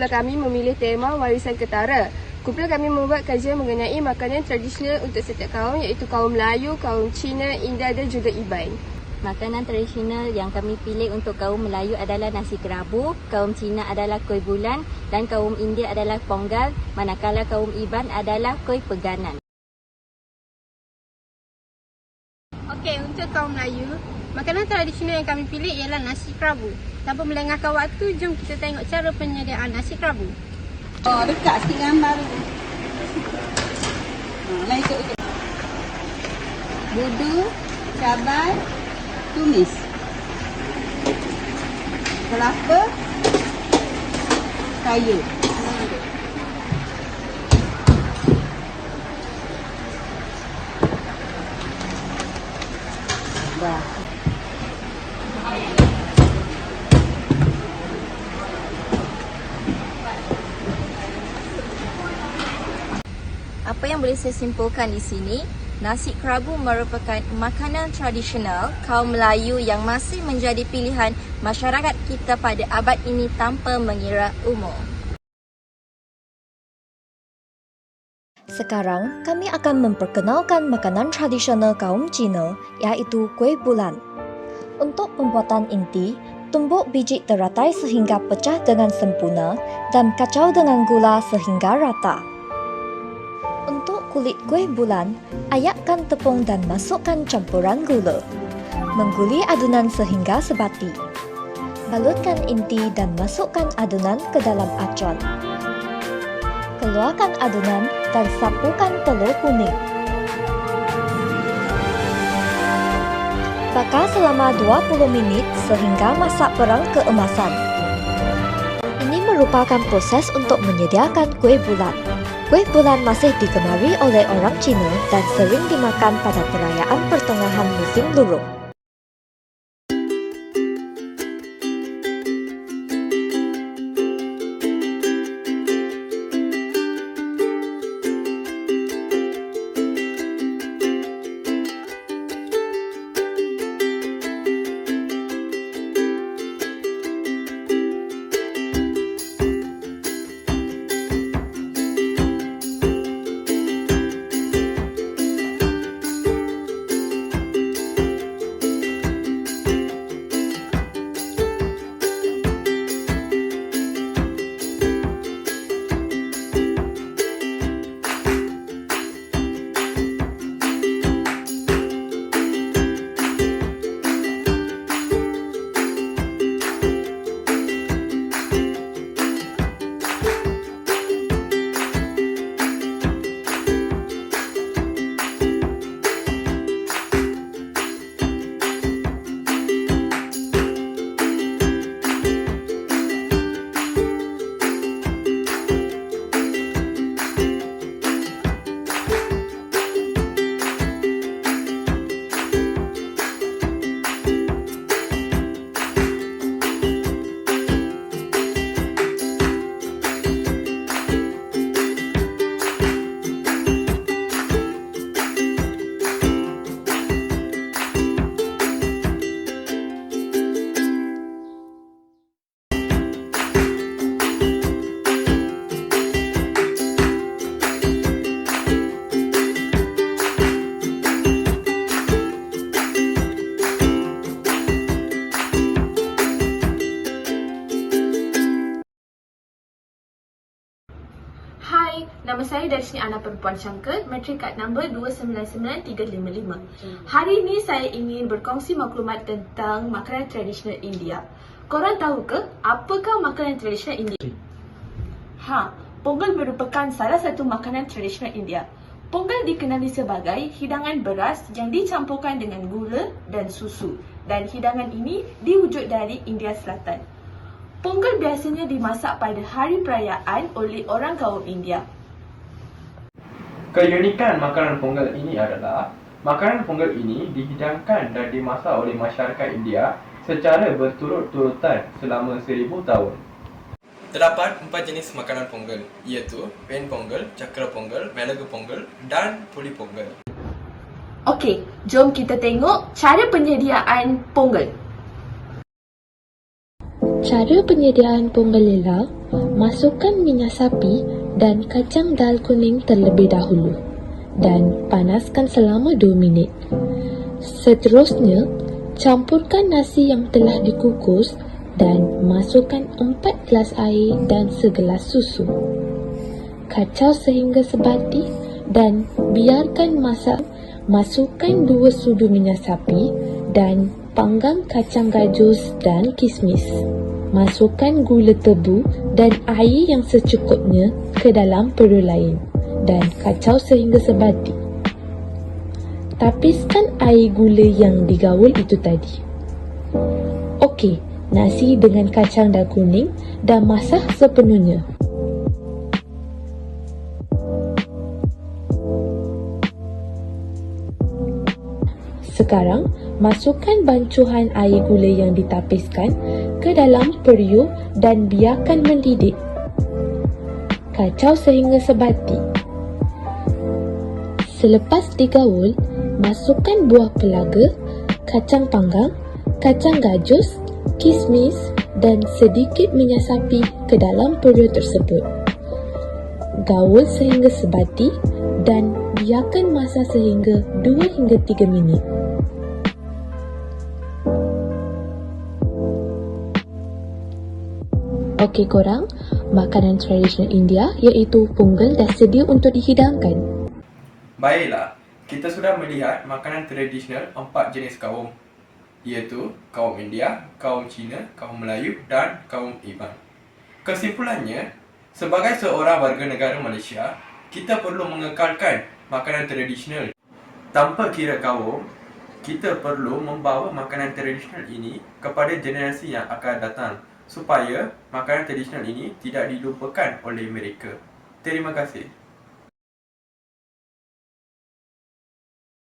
kumpulan kami memilih tema warisan ketara. Kumpulan kami membuat kajian mengenai makanan tradisional untuk setiap kaum, iaitu kaum Melayu, kaum Cina, India dan juga Iban. Makanan tradisional yang kami pilih untuk kaum Melayu adalah nasi kerabu, kaum Cina adalah kuih bulan dan kaum India adalah ponggal, manakala kaum Iban adalah kuih peganan. Okey, untuk kaum Melayu, makanan tradisional yang kami pilih ialah nasi kerabu. Tanpa melengahkan waktu, jom kita tengok cara penyediaan nasi kerabu. Dekat sikit gambar tu. Lah ikut. Budu, cabai, tumis. Kelapa, kayu. Dah. Apa yang boleh saya simpulkan di sini, nasi kerabu merupakan makanan tradisional kaum Melayu yang masih menjadi pilihan masyarakat kita pada abad ini tanpa mengira umur. Sekarang, kami akan memperkenalkan makanan tradisional kaum Cina, iaitu kuih bulan. Untuk pembuatan inti, tumbuk biji teratai sehingga pecah dengan sempurna dan kacau dengan gula sehingga rata. Untuk kulit kuih bulan, ayakkan tepung dan masukkan campuran gula. Mengguli adunan sehingga sebati. Balutkan inti dan masukkan adunan ke dalam acuan. Keluarkan adunan dan sapukan telur kuning. Bakar selama 20 minit sehingga masak perang keemasan. Ini merupakan proses untuk menyediakan kuih bulan. Kuih bulan masih digemari oleh orang Cina dan sering dimakan pada perayaan pertengahan musim lurung. Hai, nama saya Darsni Ana Perempuan Syangkar, matrik kad nombor 299355. Hari ini saya ingin berkongsi maklumat tentang makanan tradisional India. Korang tahu ke apakah makanan tradisional India? Pongal merupakan salah satu makanan tradisional India. Pongal dikenali sebagai hidangan beras yang dicampurkan dengan gula dan susu, dan hidangan ini diwujud dari India Selatan. Pongal biasanya dimasak pada hari perayaan oleh orang kaum India. Keunikan makanan Pongal ini adalah makanan Pongal ini dihidangkan dan dimasak oleh masyarakat India secara berturut-turutan selama 1000 tahun. Terdapat 4 jenis makanan Pongal, iaitu Pen Pongal, Chakra Pongal, Melaga Pongal dan Puli Pongal. Okey, jom kita tengok cara penyediaan Pongal. Cara penyediaan ponggel ialah masukkan minyak sapi dan kacang dal kuning terlebih dahulu dan panaskan selama 2 minit. Seterusnya, campurkan nasi yang telah dikukus dan masukkan 4 gelas air dan segelas susu. Kacau sehingga sebati dan biarkan masak. Masukkan 2 sudu minyak sapi dan panggang kacang gajus dan kismis. Masukkan gula tebu dan air yang secukupnya ke dalam perut lain dan kacau sehingga sebati. Tapiskan air gula yang digaul itu tadi. Okey, nasi dengan kacang dal kuning dah masak sepenuhnya. Sekarang, masukkan bancuhan air gula yang ditapiskan ke dalam periuk dan biarkan mendidih. Kacau sehingga sebati. Selepas digaul, masukkan buah pelaga, kacang panggang, kacang gajus, kismis dan sedikit minyak sapi ke dalam periuk tersebut. Gaul sehingga sebati dan biarkan masak sehingga 2 hingga 3 minit. Okey korang, makanan tradisional India iaitu ponggel dah sedia untuk dihidangkan. Baiklah, kita sudah melihat makanan tradisional 4 jenis kaum, iaitu kaum India, kaum Cina, kaum Melayu dan kaum Iban. Kesimpulannya, sebagai seorang warga negara Malaysia, kita perlu mengekalkan makanan tradisional. Tanpa kira kaum, kita perlu membawa makanan tradisional ini kepada generasi yang akan datang supaya makanan tradisional ini tidak dilupakan oleh mereka. Terima kasih.